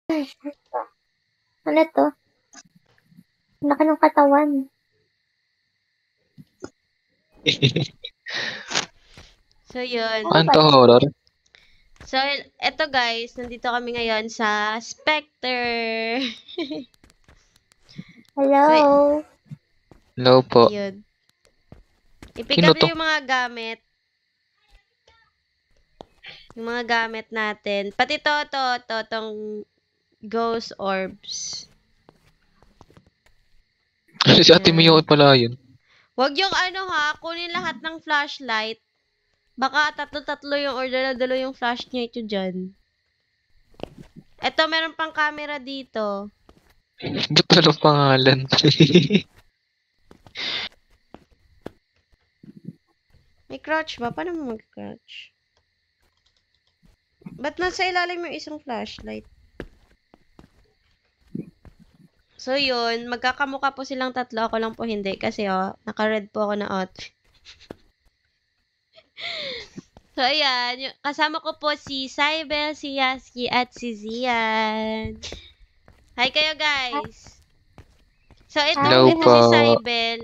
Ano to? Laki ng katawan. So, yun. Ano to, horror? So, eto guys, nandito kami ngayon sa Spectre. Hello? Hello po. Yun. I-pick Sino up to? yung mga gamit. Yung mga gamit natin. Pati tong ghost orbs. Si Ate Mio pala yun. Wag yung ano ha, kunin lahat ng flashlight. Baka tatlo-tatlo yung or dala-dalo yung flashlight nyo dyan. Eto, meron pang camera dito. Ba't walang pangalan? May crouch ba? Paano mo mag-crouch? Ba't nasa ilalim yung isang flashlight? So, yun. Magkakamukha po silang tatlo. Ako lang po hindi. Kasi, naka-red po ako na outfit. So, ayan. Kasama ko po si Cybel, si Yaski, at si Zian. Hi kayo, guys. So, ito Hello po po. si Cybel.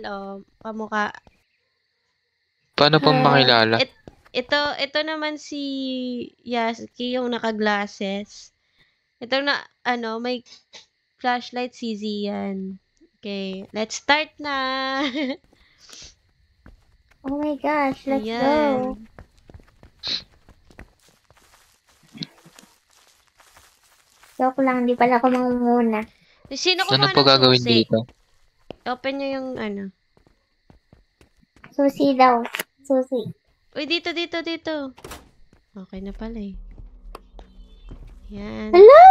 Kamukha. Paano pong makilala? Ito naman si Yaski, yung naka-glasses. Ito na, may flashlight si Zian. Okay, let's start na. Oh my gosh, let's Ayan. go. Joke lang, di pala ako mangunguna. Sino ko Ano po gagawin dito? Open nyo yung Susi daw. Susi. Uy, dito. Okay na pala eh. Yan. Hello!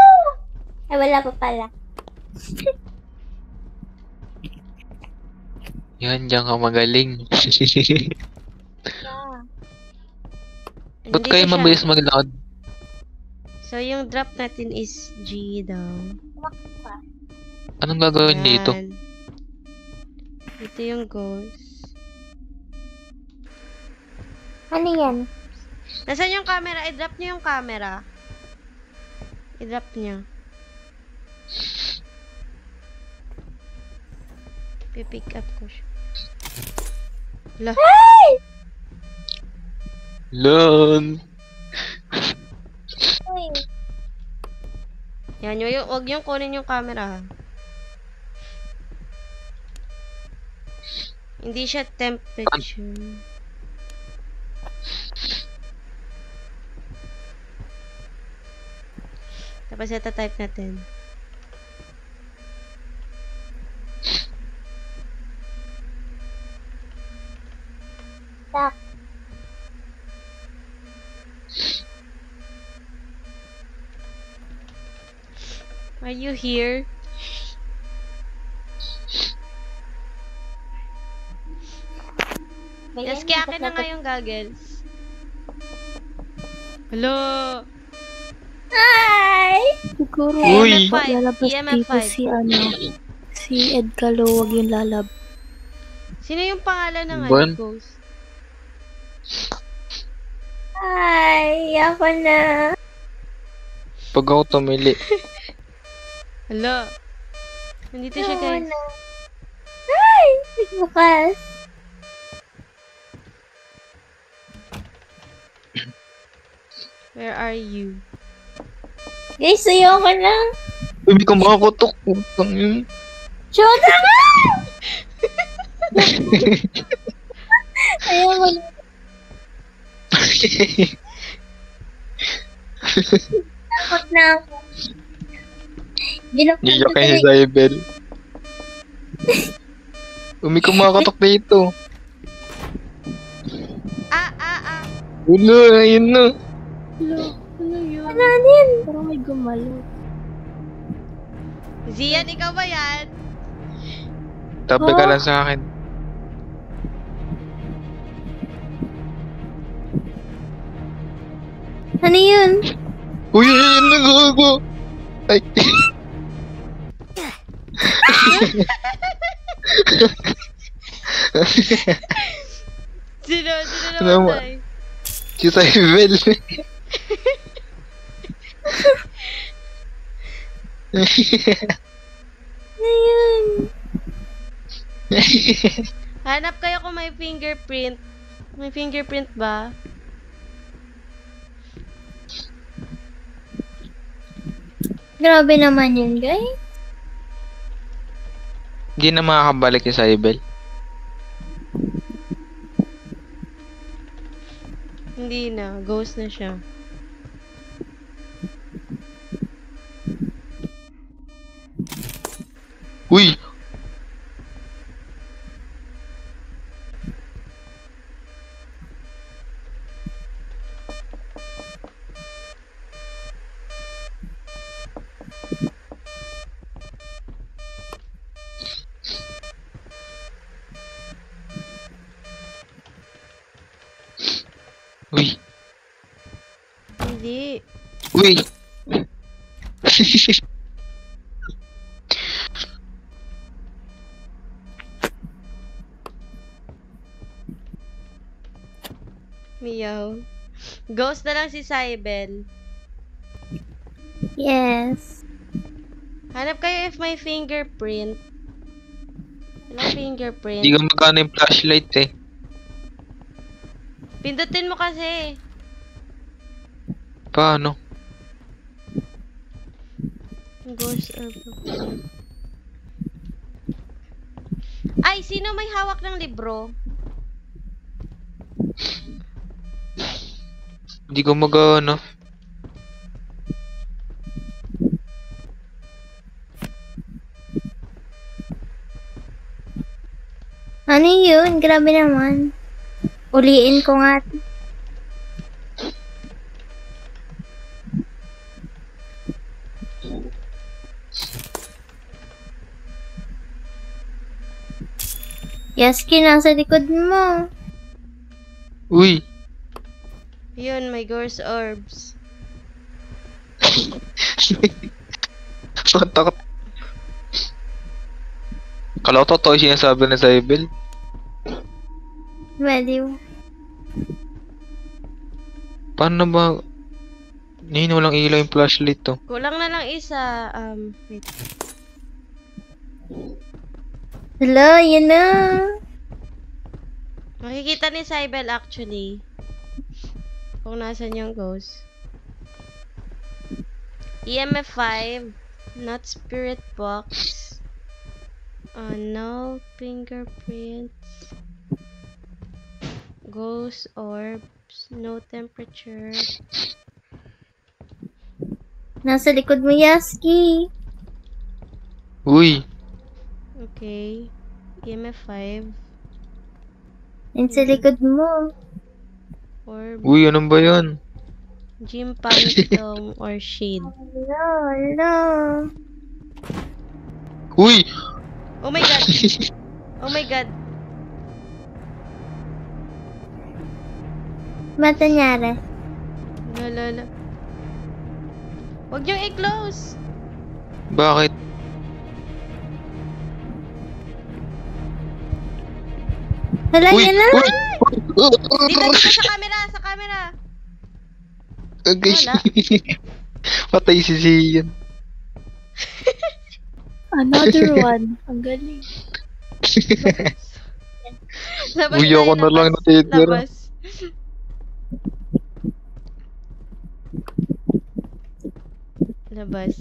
Ay, wala pa pala. Yan, diyan ka magaling. Ba't Nandito kayo siya. mabilis maglakad? So, yung drop natin is G daw. Anong gagawin dito? Yan. Ito yung ghost. Ano yan? Nasaan yung camera? I-drop niyo yung camera. I-drop niyo. Pipick up ko siya. Lah. Lon! Uy. Yan, wag yung kunin yung camera. Hindi siya temperature. Tapos ito type natin. Tak. Are you here? Yes, kaya akin na nga yung goggles. Hello! Hi! Siguro Uy! lalabas EMF dito 5. si Ed Calo, wag yung lalab. Sino yung pangalan ng Bon? ghost? Hi! Ako na. Pag ako tumili. Hello! Nandito siya, guys. Hi! Bukas. Where are you? Guys, sayo ko na. Hindi ka makakotok. Putang yun. Shoda nga! Ayaw mo na. Takot na ako. Iyak kayo si Zybel. Umi ka makakotok dito. Ulo, ayun na. Ano yun? Ano din? Parang may gumalo. Zian, ikaw ba yan? Tabi ka lang sa akin. Ano yun? Uy, ayun na gago. Ay. Sino Ano namatay? Si Zybel. Ayun. Hanap kayo kung may fingerprint. May fingerprint ba? Grabe naman yun, guys. Hindi na makakabalik yung Cybel. Hindi na. Ghost na siya. Uy! Uy! Hindi. Uy! Meow. Ghost na lang si Cybel. Yes. Hanap kayo if may fingerprint. Walang fingerprint. Hindi ka magkano yung flashlight eh. Pindutin mo kasi. Paano? Ghost or Ay, sino may hawak ng libro? Hindi ko mag-ano. Ano yun? Grabe naman. Uliin ko nga. Yaski, nasa likod mo. Uy! Yun, may ghost orbs. Takot. Kala ko totoo yung sinasabi na Cybel. Baliw. Paano ba? Ngayon walang ilaw yung flashlight to. Kulang na lang isa. Wait. Hala, yun na. Makikita ni Cybel actually. Kung nasan yung ghost. EMF 5. Not spirit box. No fingerprints. Ghost orbs. No temperature. Nasa likod mo, Yaski. Uy! Okay. EMF 5. Nasa likod mo. Orb. Uy, anong ba yan? Gym phantom or shade. Hala, hala. Uy! Oh my god. Oh my god. Ba't nangyari? Lala. Huwag niyo i-close. Bakit? Hala, Uy! yun na. Uy! Dito sa camera, sa camera. Okay. Wala. Patay si Zian. Another one. Ang galing. Labas Uy, tayo, ako na lang labas. natitira. Labas. Labas.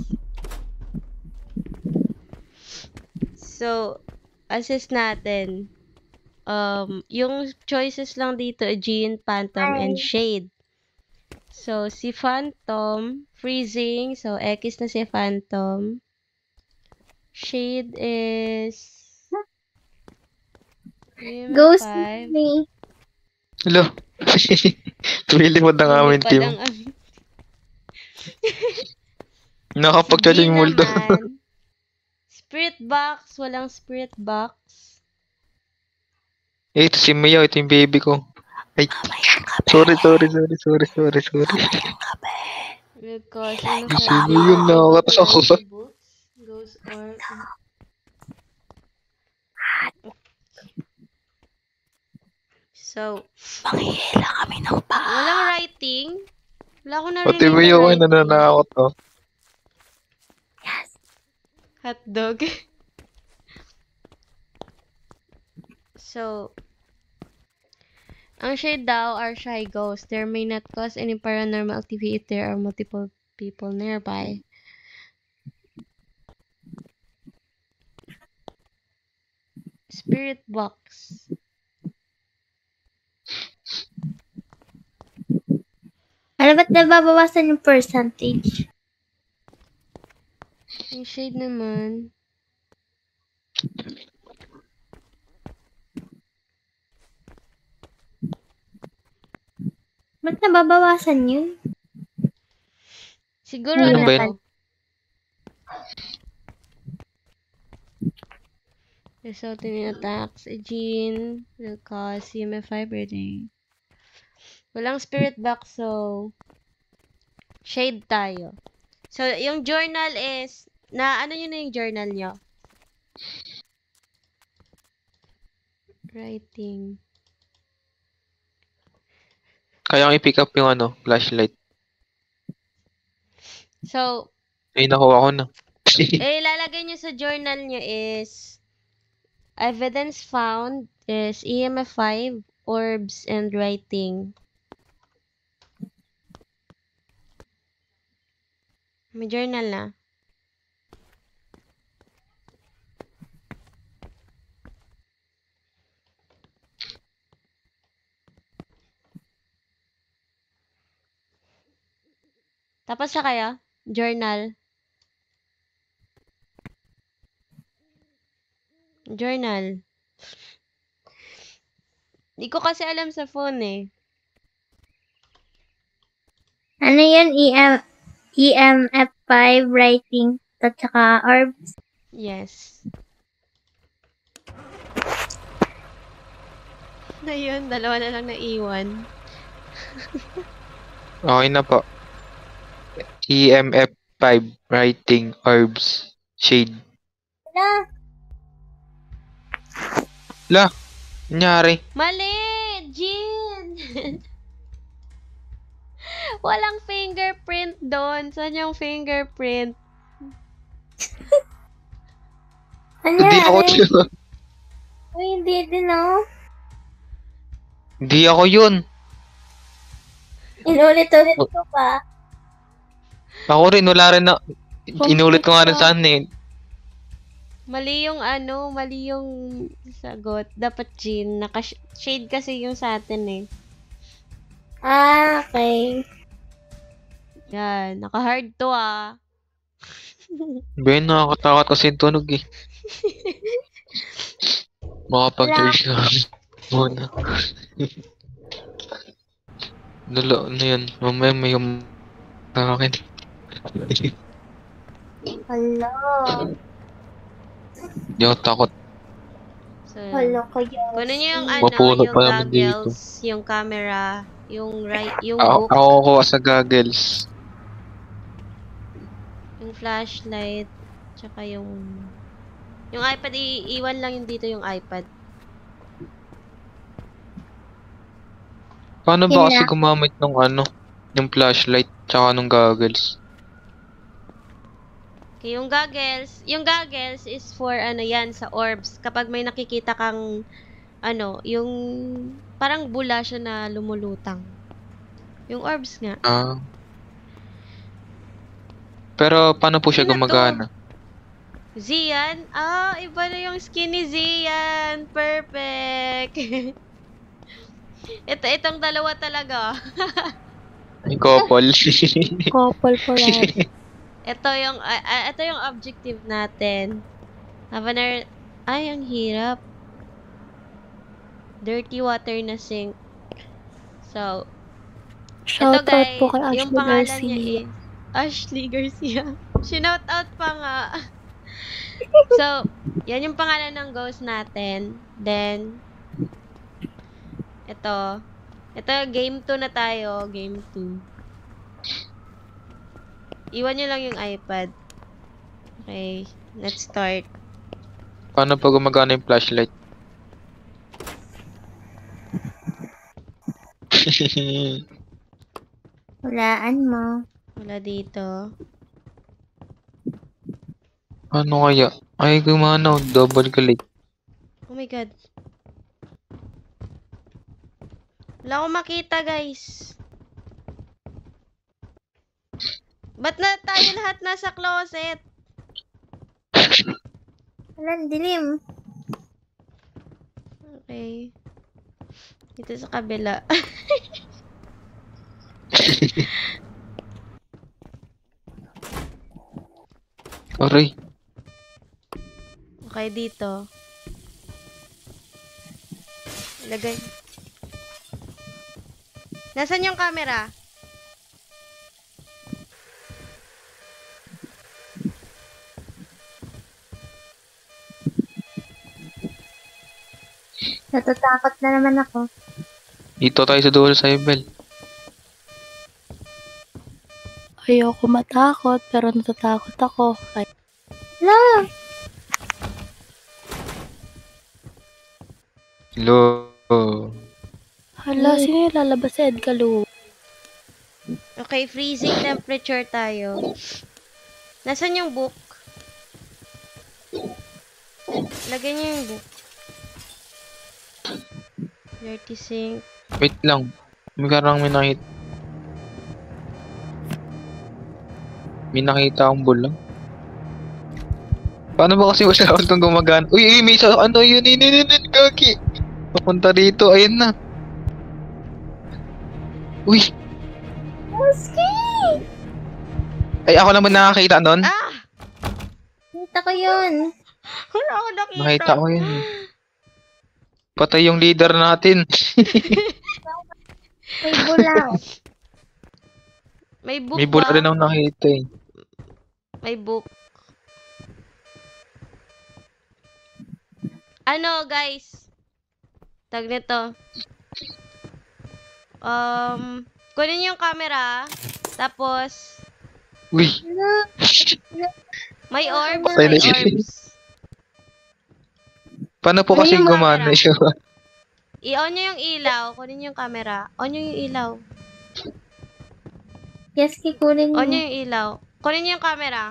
So, assist natin. Yung choices lang dito, Aegean, Phantom, and Shade. So, si Phantom, freezing. So, X na si Phantom. Shade is... Ghost 5. me. Hello. Tumilipad ang aming Lumipad team. ang aming- Nakapag-charging Sige multo. naman. Spirit box. Walang spirit box. Eh, ito si Mia. Ito yung baby ko. Ay. Sorry. Because, Sino yun? Nakakatakot. Goes or... So, Manghihila kami ng paa. walang writing. Wala ko narinig Pati na Mia ko writing. nananakot to. Hotdog. So, ang shade daw are shy ghosts. There may not cause any paranormal activity if there are multiple people nearby. Spirit box. Ano ba't nababawasan yung percentage? Yung shade naman. Ba't nababawasan yun? Siguro Ano ano ba to? yun? Resulting in attacks. A gene will cause CMF5 rating. Walang spirit box, so shade tayo. So, yung journal is, ano yun na yung journal nyo? Writing. Kaya kong i-pick up yung flashlight. So, Ay, nakuha ko na. ilalagay nyo sa journal nyo is, evidence found is EMF5, orbs, and writing. May journal na. Tapos na kayo? Journal. Journal. Hindi ko kasi alam sa phone eh. Ano yun? EMF5 writing at saka orbs. Yes. Na yun, dalawa na lang naiwan. Okay na po. EMF 5, writing, orbs, shade. La, nangyari. Mali! Jean! Walang fingerprint doon. Saan yung fingerprint? Hindi ako Ano? yun. Uy, hindi din oh. Hindi ako yun. Inulit-ulit ko pa. Ako rin, wala rin na. Inulit ko nga rin saan eh. Mali yung mali yung sagot. Dapat Jean. Naka-shade kasi yung sa atin eh. Ah, okay. Yan. Naka-hard to ah. Ben, nakakatakot kasi yung tunog eh. Makapag-charge ka muna. Ano yan? Mamaya may sa akin. Hello. Hindi ako takot. So, Hello kayo. kunin niyo yung Mapulot yung pa naman dito. goggles, yung camera, yung yung Ako, book, ako kuha sa goggles. yung flashlight, tsaka yung iPad, iwan lang yung dito yung iPad. Paano Yun ba kasi na. gumamit ng yung flashlight tsaka nung goggles? Okay, yung goggles is for yan, sa orbs. Kapag may nakikita kang yung parang bula siya na lumulutang. Yung orbs nga. Ah. Pero paano po siya Ano to? gumagana? Zian? Ah, iba na yung skin ni Zian. Perfect. Itong dalawa talaga. Ay, couple. Couple forever. Ito yung objective natin. Ay, ang hirap. Dirty water na sink. So, ito Shout out guys, po kay yung Ashley pangalan Garcia. niya is Ashley Garcia. Shinout out pa nga. So, yan yung pangalan ng ghost natin. Then, ito, game 2 na tayo. Game 2. Iwan nyo lang yung iPad. Okay, let's start. Paano pa gumagana yung flashlight? Walaan mo. Wala dito. Ano kaya? Ay, gumana. Double click. Oh my God. Wala akong makita, guys. Ba't na tayo lahat nasa closet? Wala, dilim. Okay. Dito sa kabila. Aray. Okay, dito. Lagay. Nasaan yung camera? Natatakot na naman ako. Dito tayo sa dulo sa Ibel. Ayoko matakot, pero natatakot ako. Ay, Wala. Hello. hala, sino yung lalabas sa Edgalu? Okay, freezing temperature tayo. Nasaan yung book? Lagay niyo yung book. Dirty sink. Wait lang. May nakita. May nakita akong bulang. Paano ba kasi wala akong itong gumagana? Uy, may isa, ano yun, kaki. Papunta dito, ayun na. Uy, Husky! ay ako naman nakakita nun. Ah! Kita ko yun. Wala ako nakita. Nakita ko yun. Patay yung leader natin. May bulaw. May book May bula ba? rin akong nakita eh. May book. Ano, guys? Tag nito. Kunin yung camera. Tapos, Uy, may orbs. Patay na May siya. orbs. paano po Kunin kasi yung gumana camera. siya? I-on nyo yung ilaw. Kunin yung camera. On nyo yung ilaw. Yes, kikunin mo. On nyo yung ilaw. Kunin nyo yung camera.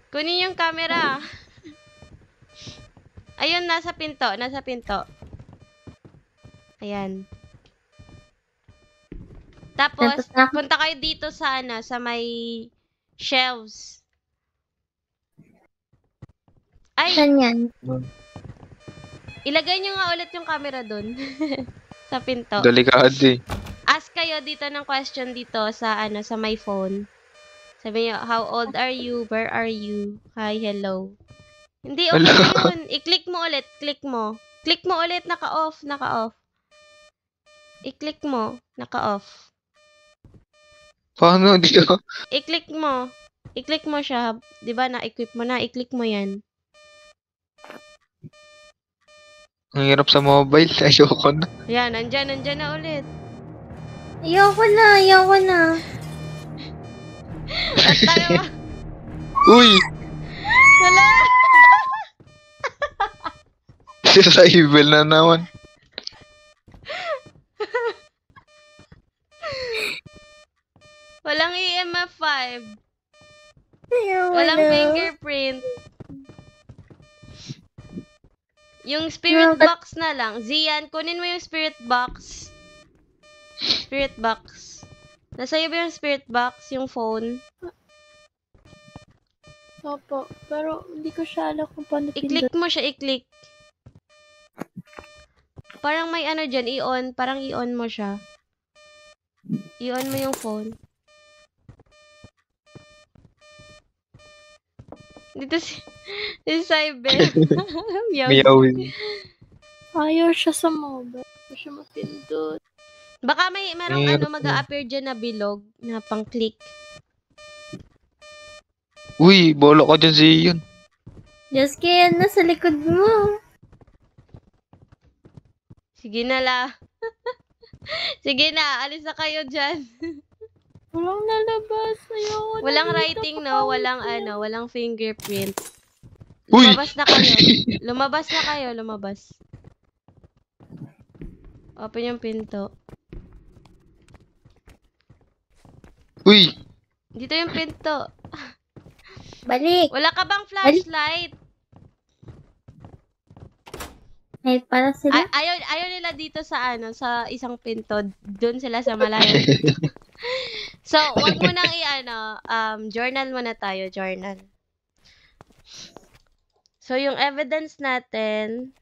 Kunin yung camera. Ayun, nasa pinto. Nasa pinto. Ayan. Tapos, Tapos punta kayo dito sa ano, sa may shelves. Ay, Saan yan? ilagay nyo nga ulit yung camera dun. Sa pinto. Delikado eh. Ask kayo dito ng question dito sa ano, sa my phone. Sabi nyo, how old are you? Where are you? Hi, hello. Hindi, okay Hello. na yun. I-click mo ulit. Click mo. Click mo ulit. Naka-off. Naka-off. I-click mo. Naka-off. Paano dito? I-click mo. I-click mo siya. Di ba na-equip mo na? I-click mo yan. Ang hirap sa mobile. Ayoko na. Yan, nandyan na ulit. Ayoko na. At tayo, Uy! wala! Sa Ibel na naman. Walang EMF 5. Ayoko Walang na. fingerprint. Yung spirit Bakit? box na lang. Zian, kunin mo yung spirit box. Spirit box. Nasa iyo ba yung spirit box? Yung phone? Opo, pero hindi ko siya alam kung paano I-click mo siya, i-click. Parang may ano dyan, i-on. Parang i-on mo siya. I-on mo yung phone. Dito si Cybel. Meow. Miyawin. Ayaw siya sa mobile. Ayaw siya mapindot. Baka may merong Hirap ano mag-a-appear dyan na bilog na pang-click. Uy, bolo ko dyan si Ian. Just kaya nasa likod mo. Sige na la. Sige na, alis na kayo dyan. Walang nalabas. Ayoko na. Walang dito writing, ako. no? Walang ano, walang fingerprint. Uy! Lumabas na kayo. Lumabas na kayo, lumabas. Open yung pinto. Uy! Dito yung pinto. Balik. Wala ka bang flashlight? May para sila. Ayaw nila dito sa sa isang pinto. Doon sila sa malayong pinto. So, wag mo nang journal muna tayo, journal. So, yung evidence natin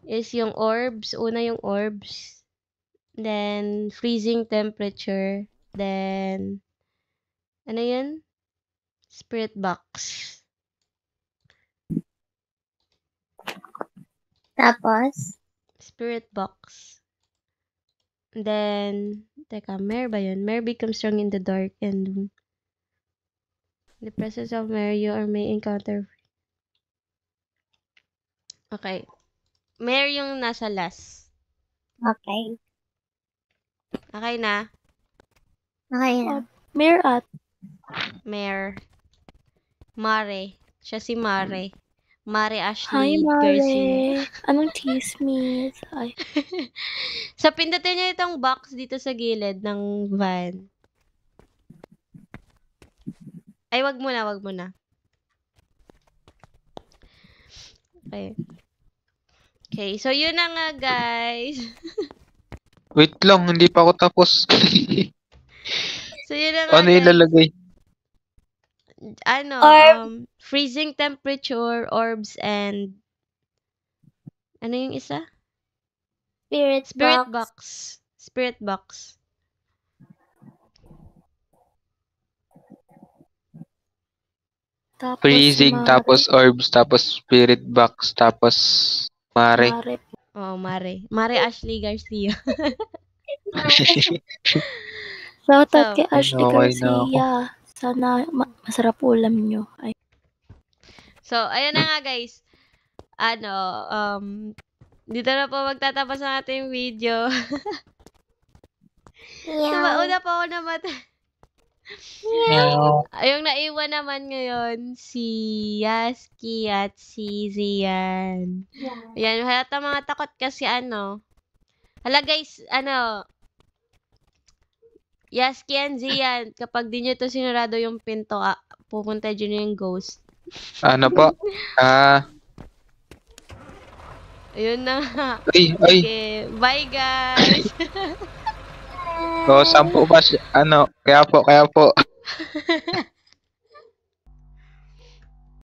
is yung orbs. Una yung orbs. Then, freezing temperature. Then, ano yun? Spirit box. Tapos, Spirit box. Then, teka, Mare ba yun? Mare becomes strong in the dark and the presence of Mare you or may encounter. Okay. Mare yung nasa last. okay. Okay na? Okay na. Mirror at Mare. Mare. Siya si Mare. Mare Hi, Ashley Garcia. Mare. Anong chismis? Ay, So, pindutin niyo itong box dito sa gilid ng van. Ay, wag muna, wag muna. Okay. Okay, so yun na nga, guys. Wait lang, hindi pa ako tapos. So, yun na nga, Ano yung guys. lalagay? Freezing temperature, orbs, and ano yung isa? Spirit Spirit box. box. Spirit box. tapos Freezing, Mare. tapos orbs, tapos spirit box, tapos mare. Mare. Oh, Mare. Mare Ashley Garcia. Shoutout So, kay Ashley okay na ako. Garcia. Sana masarap ulam nyo. Ay, So, ayun na nga, guys. Dito na po magtatapos ang ating video. Yeah. Mauna pa ako namatay. Meow. Yung naiwan naman ngayon, si Yaski at si Zian. Ayan, halata mga takot kasi Hala guys, Yaski and Zian, kapag di nyo to sinurado yung pinto, pupunta dyan yung ghost. Ano po? Ayun na nga. Ay. Okay, bye guys! So, 10 ba siya? Kaya po.